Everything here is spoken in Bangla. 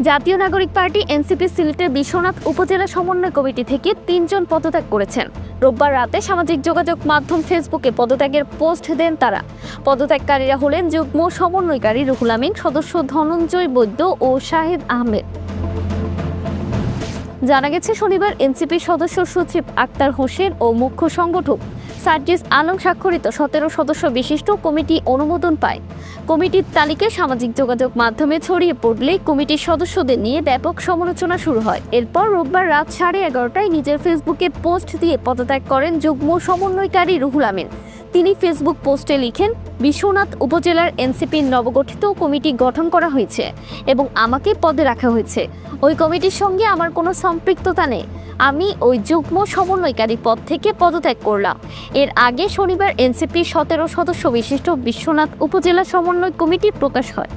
জাতীয় নাগরিক পার্টি এনসিপি সিলেটের বিশ্বনাথ উপজেলা সমন্বয় কমিটি থেকে ৩ জন পদত্যাগ করেছেন। রোববার রাতে সামাজিক যোগাযোগ মাধ্যম ফেসবুকে পদত্যাগের পোস্ট দেন তারা। পদত্যাগকারীরা হলেন যুগ্ম সমন্বয়কারী রুহুল আমিন, সদস্য ধনঞ্জয় বৈদ্য ও শাহিদ আহমেদ। জানা গেছে, শনিবার এনসিপির সদস্য সচিব আক্তার হোসেন ও মুখ্য সংগঠক সার্জিস আলম স্বাক্ষরিত ১৭ সদস্য বিশিষ্ট কমিটি অনুমোদন পায়। কমিটির তালিকায় সামাজিক যোগাযোগ মাধ্যমে ছড়িয়ে পড়লে কমিটির সদস্যদের নিয়ে ব্যাপক সমালোচনা শুরু হয়। এরপর রোববার রাত 11:30টায় নিজের ফেসবুকে পোস্ট দিয়ে পদত্যাগ করেন যুগ্ম সমন্বয়কারী রুহুল আমিন। তিনি ফেসবুক পোস্টে লিখেন, বিশ্বনাথ উপজেলার এনসিপির নবগঠিত কমিটি গঠন করা হয়েছে এবং আমাকে পদে রাখা হয়েছে। ওই কমিটির সঙ্গে আমার কোনো সম্পৃক্ততা নেই। আমি ওই যুগ্ম সমন্বয়কারী পদ থেকে পদত্যাগ করলাম। এর আগে শনিবার এনসিপির ১৭ সদস্য বিশিষ্ট বিশ্বনাথ উপজেলা সমন্বয় কমিটি প্রকাশ হয়।